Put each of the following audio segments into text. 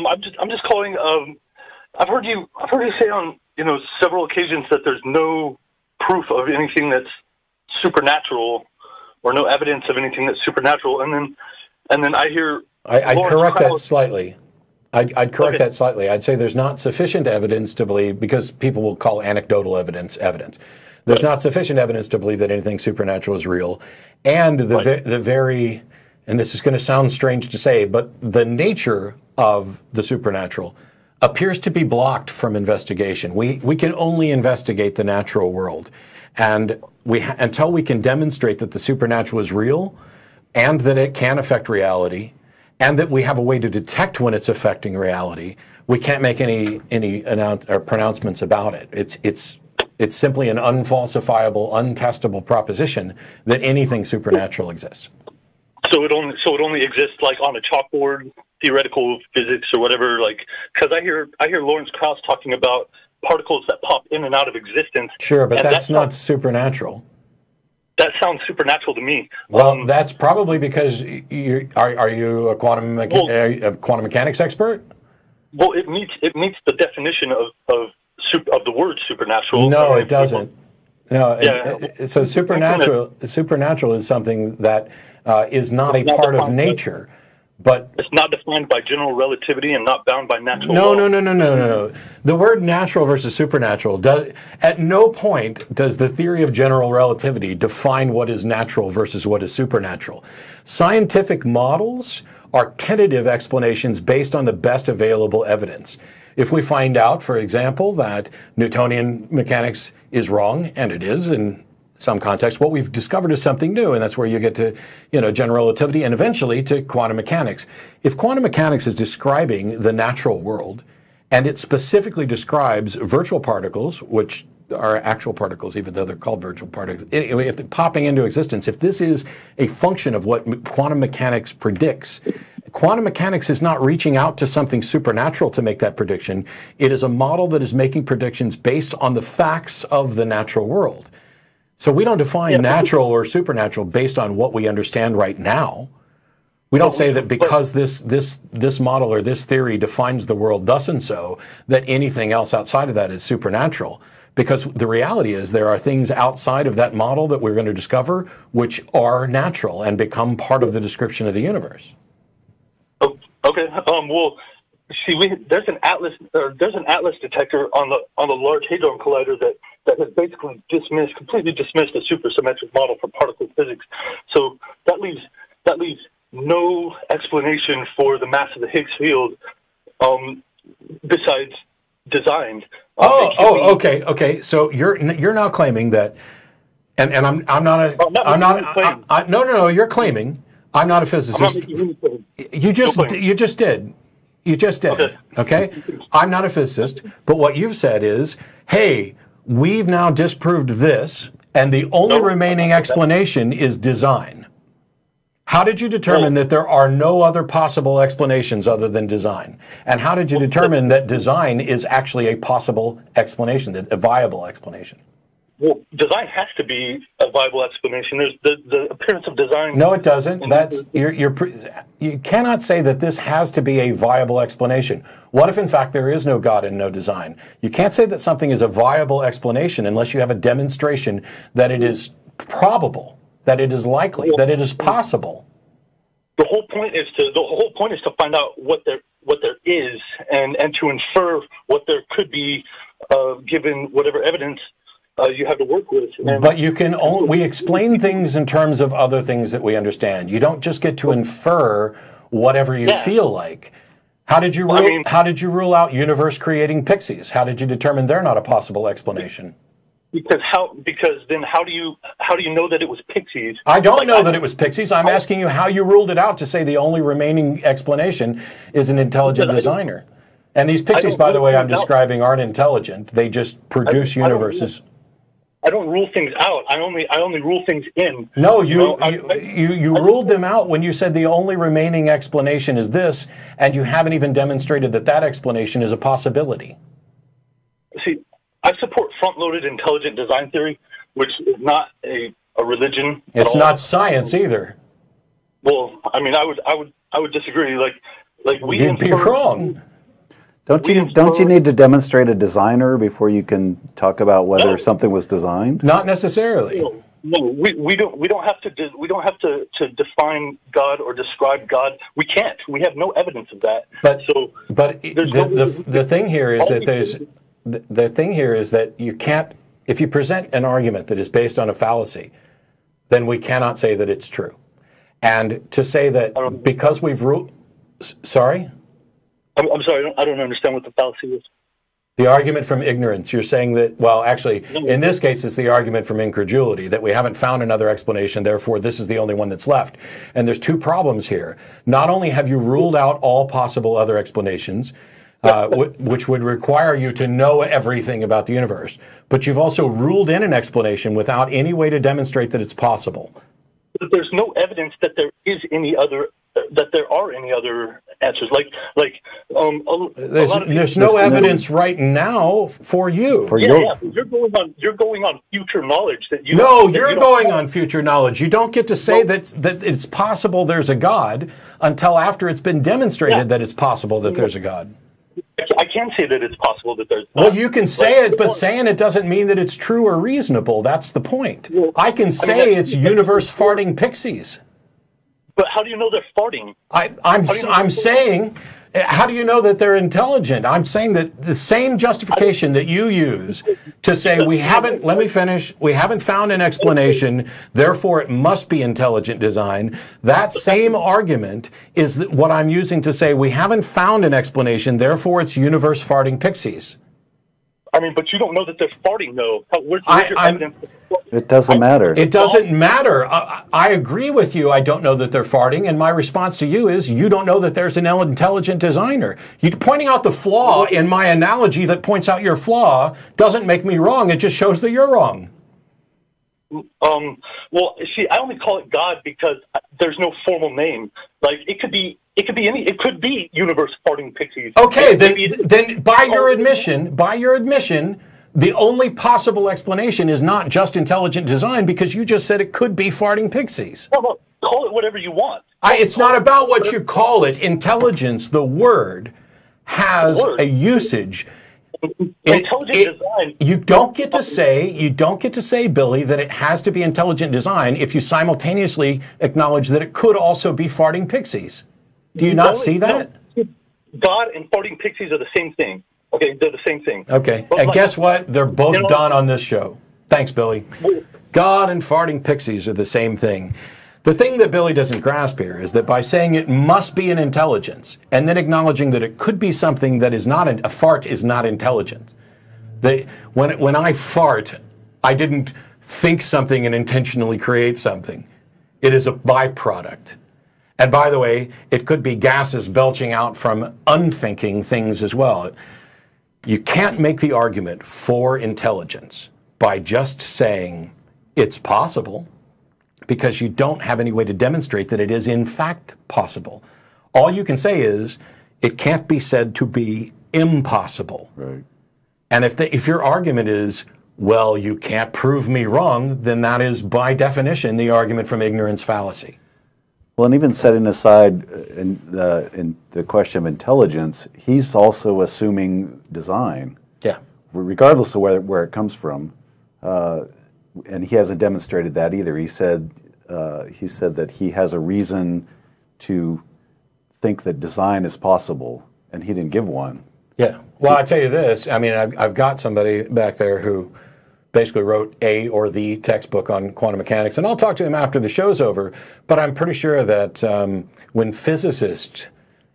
I'm just calling. I've heard you say on several occasions that there's no proof of anything that's supernatural, or no evidence of anything that's supernatural, and then I hear. I'd correct that slightly. I'd correct that slightly. I'd say there's not sufficient evidence to believe, because people will call anecdotal evidence evidence. There's not sufficient evidence to believe that anything supernatural is real, and the very, and this is going to sound strange to say, but the nature of the supernatural appears to be blocked from investigation. We can only investigate the natural world, and until we can demonstrate that the supernatural is real, and that it can affect reality, and that we have a way to detect when it's affecting reality, we can't make any pronouncements about it. It's simply an unfalsifiable, untestable proposition that anything supernatural exists. So it only exists like on a chalkboard, theoretical physics or whatever. Like, because I hear Lawrence Krauss talking about particles that pop in and out of existence. Sure, but that's not supernatural. That sounds supernatural to me. Well, that's probably because are you a quantum mechanics expert? Well, it meets the definition of the word supernatural. No, it doesn't. No, so supernatural is something that is not a part of nature, but it's not defined by general relativity and not bound by natural law. No. The word natural versus supernatural at no point does the theory of general relativity define what is natural versus what is supernatural. Scientific models are tentative explanations based on the best available evidence. If we find out, for example, that Newtonian mechanics is wrong, and it is in some context, what we've discovered is something new, and that's where you get to, general relativity and eventually to quantum mechanics. If quantum mechanics is describing the natural world, and it specifically describes virtual particles, which are actual particles, even though they're called virtual particles, anyway, if they're popping into existence, if this is a function of what quantum mechanics predicts, quantum mechanics is not reaching out to something supernatural to make that prediction. It is a model that is making predictions based on the facts of the natural world. So we don't define natural or supernatural based on what we understand right now. We don't say that because this model or this theory defines the world thus and so, that anything else outside of that is supernatural. Because the reality is there are things outside of that model that we're going to discover which are natural and become part of the description of the universe. Oh, okay. Well, see, there's an atlas detector on the Large Hadron Collider that has basically completely dismissed the supersymmetric model for particle physics. So that leaves no explanation for the mass of the Higgs field besides design. Okay. So you're now claiming that, and no. You're claiming I'm not a physicist. You just did. Okay. I'm not a physicist, but what you've said is, hey, we've now disproved this, and the only remaining explanation is design. How did you determine that there are no other possible explanations other than design? And how did you determine that design is actually a possible explanation, a viable explanation? Well, design has to be a viable explanation. There's the appearance of design. No, it doesn't. You cannot say that this has to be a viable explanation. What if, in fact, there is no God and no design? You can't say that something is a viable explanation unless you have a demonstration that it is probable, that it is likely, that it is possible. The whole point is to find out what there is and to infer what there could be given whatever evidence you have to work with. But we explain things in terms of other things that we understand. You don't just get to infer whatever you feel like. How did you rule out universe creating pixies? How did you determine they're not a possible explanation? Because then how do you know that it was pixies? I don't know that it was pixies. I'm asking you how you ruled it out to say the only remaining explanation is an intelligent designer. And these pixies, by the way, I'm describing aren't intelligent. They just produce universes. I don't rule things out. I only rule things in. No, you ruled them out when you said the only remaining explanation is this, and you haven't even demonstrated that explanation is a possibility. See, I support front-loaded intelligent design theory, which is not a religion. It's not science either. Well, I mean, I would disagree. Like, Like you'd be wrong. Don't you need to demonstrate a designer before you can talk about whether something was designed? Not necessarily. No, we don't have to define God or describe God. We can't. We have no evidence of that. But the thing here is that the thing here is that you can't, if you present an argument that is based on a fallacy, then we cannot say that it's true. And to say that because we've ruled, sorry? I'm sorry, I don't understand what the fallacy is. The argument from ignorance. You're saying that, well, actually, in this case, it's the argument from incredulity, that we haven't found another explanation, therefore this is the only one that's left. And there's two problems here. Not only have you ruled out all possible other explanations, which would require you to know everything about the universe, but you've also ruled in an explanation without any way to demonstrate that it's possible. There's no evidence that there is any other, that there are any other answers. There's no evidence right now for you. You're going on future knowledge that you. No, you're going on future knowledge. You don't get to say that it's possible there's a God until after it's been demonstrated that it's possible that there's a God. I can say that it's possible that there's. Well, you can say it, but saying it doesn't mean that it's true or reasonable. That's the point. I can say it's universe farting pixies. But how do you know they're farting? I'm saying, how do you know that they're intelligent? I'm saying that the same justification that you use to say we haven't, let me finish, we haven't found an explanation, therefore it must be intelligent design. That same argument is what I'm using to say we haven't found an explanation, therefore it's universe farting pixies. I mean, but you don't know that they're farting, though. Where's your evidence? It doesn't matter. It doesn't matter. I agree with you. I don't know that they're farting, and my response to you is you don't know that there's an intelligent designer. Pointing out the flaw in my analogy that points out your flaw doesn't make me wrong. It just shows that you're wrong. Well, see, I only call it God because there's no formal name. Like it could be universe farting pixies. Okay, then by your admission, the only possible explanation is not just intelligent design because you just said it could be farting pixies. Well, call it whatever you want. It's not about what you call it. Intelligence, the word, has a usage. Intelligent design. You don't get to say, Billy, that it has to be intelligent design if you simultaneously acknowledge that it could also be farting pixies. Do you not see that? God and farting pixies are the same thing. Okay, they're the same thing. Okay, and guess what? They're both done on this show. Thanks, Billy. God and farting pixies are the same thing. The thing that Billy doesn't grasp here is that by saying it must be an intelligence and then acknowledging that it could be something that is not a fart is not intelligent. When I fart, I didn't think something and intentionally create something. It is a byproduct. And by the way, it could be gases belching out from unthinking things as well. You can't make the argument for intelligence by just saying it's possible, because you don't have any way to demonstrate that it is in fact possible. All you can say is it can't be said to be impossible. Right. And if your argument is, well, you can't prove me wrong, then that is by definition the argument from ignorance fallacy. Well, and even setting aside in the question of intelligence, he's also assuming design. Yeah. Regardless of where it comes from. And he hasn't demonstrated that either. He said that he has a reason to think that design is possible, and he didn't give one. Yeah. Well, I tell you this. I mean, I've got somebody back there who basically wrote a or the textbook on quantum mechanics, and I'll talk to him after the show's over. But I'm pretty sure that when physicists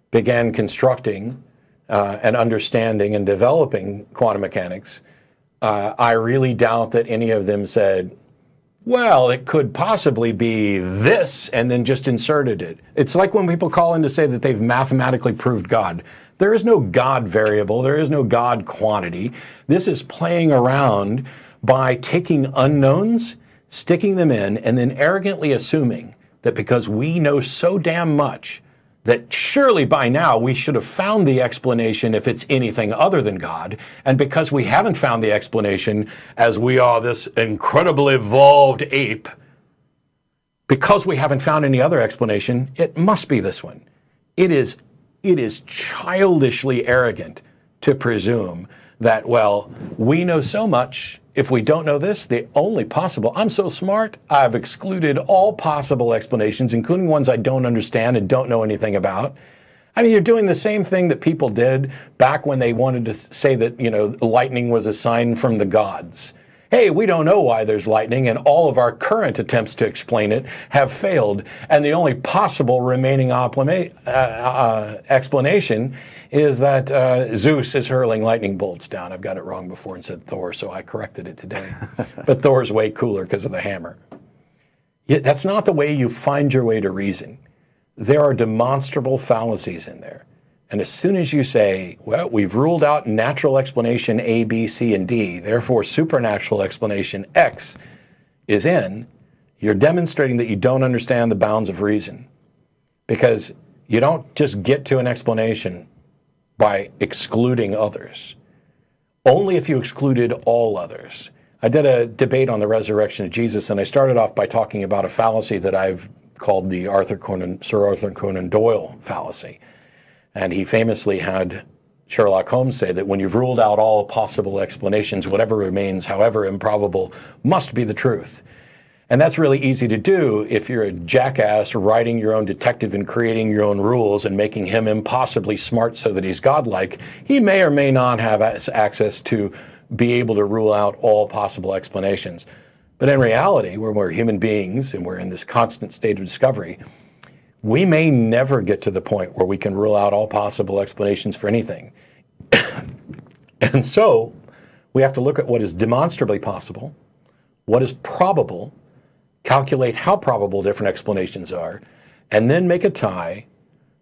began constructing and understanding and developing quantum mechanics, I really doubt that any of them said, well, it could possibly be this, and then just inserted it. It's like when people call in to say that they've mathematically proved God. There is no God variable. There is no God quantity. This is playing around by taking unknowns, sticking them in, and then arrogantly assuming that because we know so damn much, that surely by now we should have found the explanation if it's anything other than God. And because we haven't found the explanation, as we are this incredible evolved ape, because we haven't found any other explanation, it must be this one. It is it is childishly arrogant to presume that, well, we know so much. If we don't know this, the only possible, I'm so smart, I've excluded all possible explanations, including ones I don't understand and don't know anything about. I mean, you're doing the same thing that people did back when they wanted to say that, you know, lightning was a sign from the gods. Hey, we don't know why there's lightning, and all of our current attempts to explain it have failed, and the only possible remaining explanation is that Zeus is hurling lightning bolts down. I've got it wrong before and said Thor, so I corrected it today. But Thor's way cooler because of the hammer. Yet that's not the way you find your way to reason. There are demonstrable fallacies in there. And as soon as you say, well, we've ruled out natural explanation A, B, C, and D, therefore supernatural explanation X is in, you're demonstrating that you don't understand the bounds of reason. Because you don't just get to an explanation by excluding others. Only if you excluded all others. I did a debate on the resurrection of Jesus, and I started off by talking about a fallacy that I've called the Sir Arthur Conan Doyle fallacy. And he famously had Sherlock Holmes say that when you've ruled out all possible explanations, whatever remains, however improbable, must be the truth. And that's really easy to do if you're a jackass writing your own detective and creating your own rules and making him impossibly smart so that he's godlike. He may or may not have access to be able to rule out all possible explanations. But in reality, when we're human beings and we're in this constant state of discovery, we may never get to the point where we can rule out all possible explanations for anything. And so we have to look at what is demonstrably possible, what is probable, calculate how probable different explanations are, and then make a tie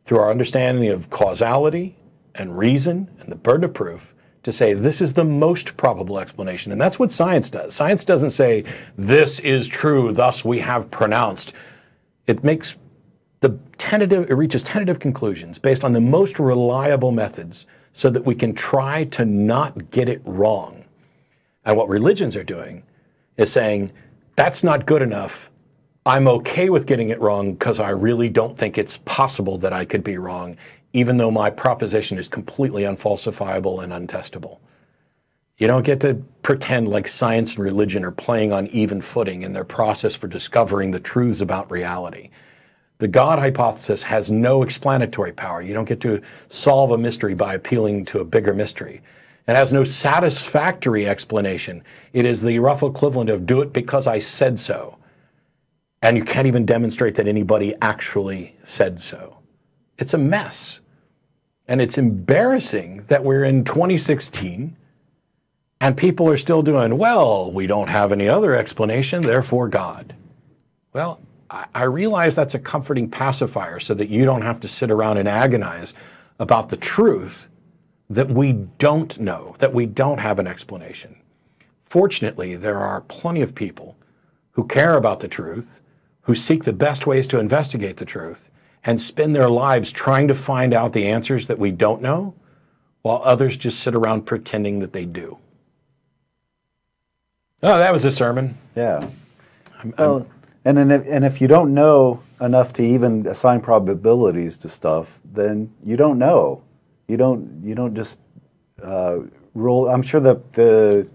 through our understanding of causality and reason and the burden of proof to say this is the most probable explanation. And that's what science does. Science doesn't say this is true, thus we have pronounced. It makes it reaches tentative conclusions based on the most reliable methods so that we can try to not get it wrong. And what religions are doing is saying, that's not good enough. I'm okay with getting it wrong because I really don't think it's possible that I could be wrong, even though my proposition is completely unfalsifiable and untestable. You don't get to pretend like science and religion are playing on even footing in their process for discovering the truths about reality. The God hypothesis has no explanatory power. You don't get to solve a mystery by appealing to a bigger mystery. It has no satisfactory explanation. It is the rough equivalent of do it because I said so. And you can't even demonstrate that anybody actually said so. It's a mess. And it's embarrassing that we're in 2016 and people are still doing, well, we don't have any other explanation, therefore God. Well, I realize that's a comforting pacifier so that you don't have to sit around and agonize about the truth that we don't know, that we don't have an explanation. Fortunately, there are plenty of people who care about the truth, who seek the best ways to investigate the truth, and spend their lives trying to find out the answers that we don't know, while others just sit around pretending that they do. Oh, that was a sermon. Yeah. And if you don't know enough to even assign probabilities to stuff, then you don't know. You don't just rule. I'm sure that the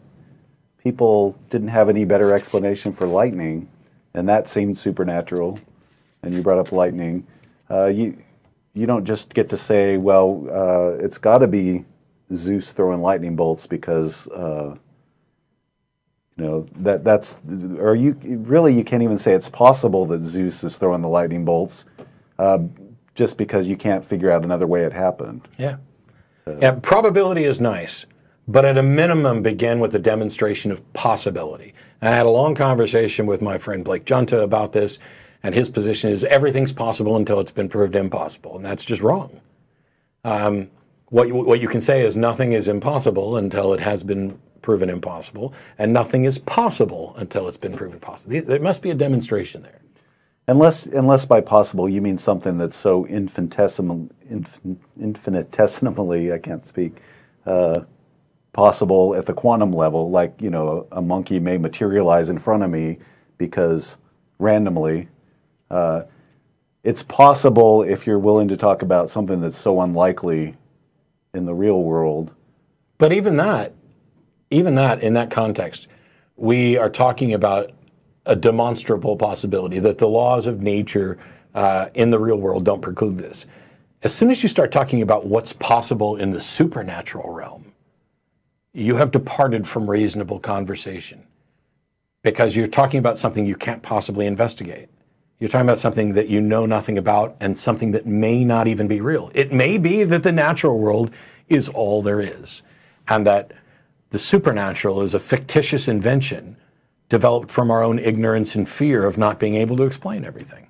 people didn't have any better explanation for lightning, and that seemed supernatural. And you brought up lightning. You don't just get to say, well, it's got to be Zeus throwing lightning bolts because. That's or you can't even say it's possible that Zeus is throwing the lightning bolts just because you can't figure out another way it happened. Yeah. So. Yeah, probability is nice, but at a minimum begin with the demonstration of possibility. And I had a long conversation with my friend Blake Junta about this, and his position is everything's possible until it's been proved impossible, and that's just wrong. What you can say is nothing is impossible until it has been proven impossible, and nothing is possible until it's been proven possible. There must be a demonstration there. Unless by possible you mean something that's so infinitesimally, I can't speak, possible at the quantum level, like, a monkey may materialize in front of me because randomly, it's possible if you're willing to talk about something that's so unlikely in the real world. But even that, in that context, we are talking about a demonstrable possibility that the laws of nature in the real world don't preclude this. As soon as you start talking about what's possible in the supernatural realm, you have departed from reasonable conversation, because you're talking about something you can't possibly investigate. You're talking about something that you know nothing about and something that may not even be real. It may be that the natural world is all there is, and that the supernatural is a fictitious invention developed from our own ignorance and fear of not being able to explain everything.